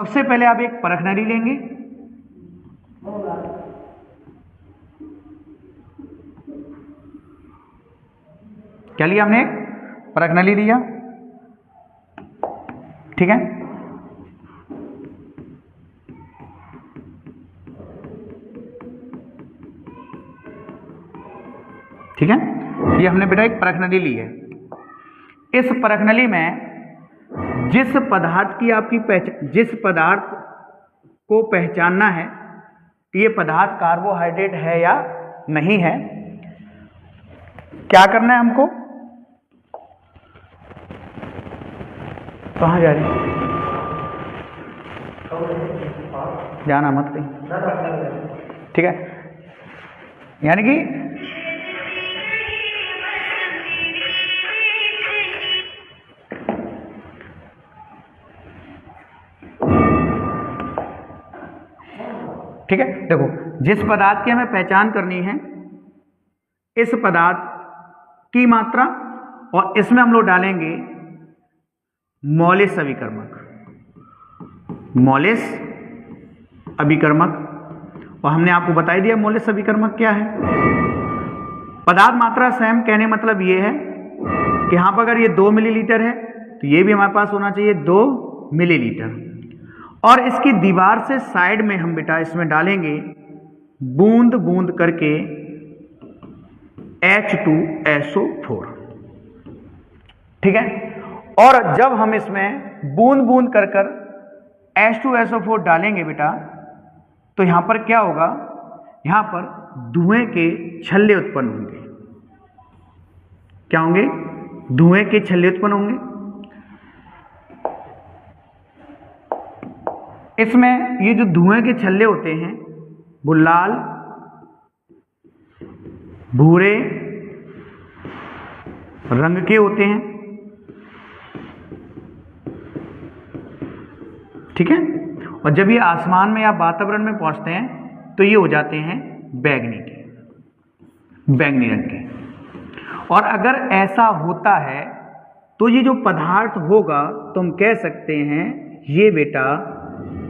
सबसे पहले आप एक परख नली लेंगे, क्या लिया हमने? एक परख नली लिया, ठीक है। ठीक है, ये हमने बेटा एक परख नली ली है। इस परख नली में जिस पदार्थ की आपकी जिस पदार्थ को पहचानना है कि ये पदार्थ कार्बोहाइड्रेट है या नहीं है, क्या करना है हमको? कहाँ जा रही है? जाना मत कहीं, ठीक है। यानी कि ठीक है, देखो जिस पदार्थ की हमें पहचान करनी है, इस पदार्थ की मात्रा, और इसमें हम लोग डालेंगे मौलिस अभिकर्मक। मौलिस अभिकर्मक, और हमने आपको बता ही दिया मौलिस अभिकर्मक क्या है। पदार्थ मात्रा सेम कहने मतलब ये है कि यहां पर अगर ये 2 मिलीलीटर है तो ये भी हमारे पास होना चाहिए 2 मिलीलीटर। और इसकी दीवार से साइड में हम बेटा इसमें डालेंगे बूंद बूंद करके H2SO4, ठीक है। और जब हम इसमें बूंद बूंद कर कर H2SO4 डालेंगे बेटा, तो यहां पर क्या होगा? यहां पर धुएं के छल्ले उत्पन्न होंगे। क्या होंगे? धुएं के छल्ले उत्पन्न होंगे। इसमें ये जो धुएं के छल्ले होते हैं वो लाल, भूरे रंग के होते हैं, ठीक है। और जब ये आसमान में या वातावरण में पहुंचते हैं तो ये हो जाते हैं बैंगनी रंग के। और अगर ऐसा होता है तो ये जो पदार्थ होगा तो हम कह सकते हैं ये बेटा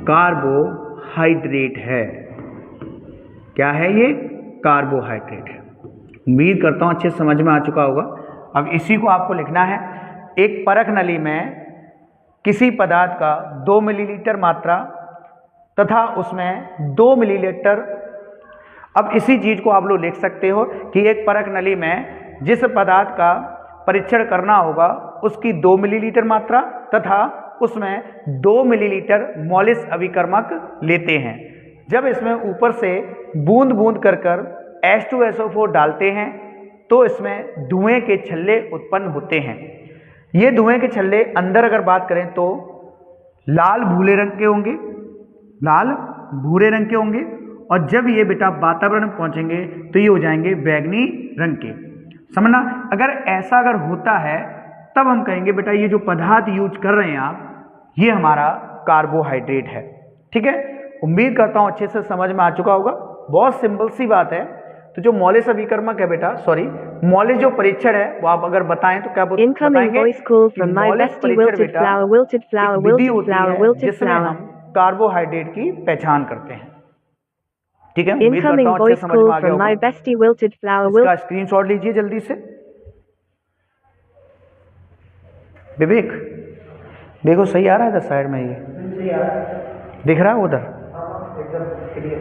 कार्बोहाइड्रेट है। क्या है ये? कार्बोहाइड्रेट है। उम्मीद करता हूं अच्छे समझ में आ चुका होगा। अब इसी को आपको लिखना है। एक परख नली में किसी पदार्थ का 2 मिलीलीटर मात्रा तथा उसमें 2 मिलीलीटर, अब इसी चीज को आप लोग लिख सकते हो कि एक परख नली में जिस पदार्थ का परीक्षण करना होगा उसकी 2 मिलीलीटर मात्रा तथा उसमें 2 मिलीलीटर मौलिस अभिकर्मक लेते हैं। जब इसमें ऊपर से बूंद बूंद कर कर H2SO4 डालते हैं तो इसमें धुएं के छल्ले उत्पन्न होते हैं। ये धुएं के छल्ले अंदर अगर बात करें तो लाल भूरे रंग के होंगे, लाल भूरे रंग के होंगे। और जब ये बेटा वातावरण में पहुंचेंगे तो ये हो जाएंगे बैंगनी रंग के। समझना, अगर ऐसा अगर होता है तब हम कहेंगे बेटा ये जो पदार्थ यूज कर रहे हैं आप, ये हमारा कार्बोहाइड्रेट है। ठीक है, उम्मीद करता हूं अच्छे से समझ में आ चुका होगा। बहुत सिंपल सी बात है। तो जो मौलिस अभिकर्मक है बेटा, सॉरी मौलिस जो परीक्षण है वो आप अगर बताएं तो क्या बताएंगे? मौलिस परीक्षण बेटा विधि होती है जिसमें हम कार्बोहाइड्रेट की पहचान करते हैं। ठीक है, उम्मीद करता हूं अच्छे समझ में आ गया होगा। इसका स्क्रीनशॉट लीजिए जल्दी से। विवेक देखो सही आ रहा है इधर साइड में, ये दिख रहा है उधर एकदम क्लियर।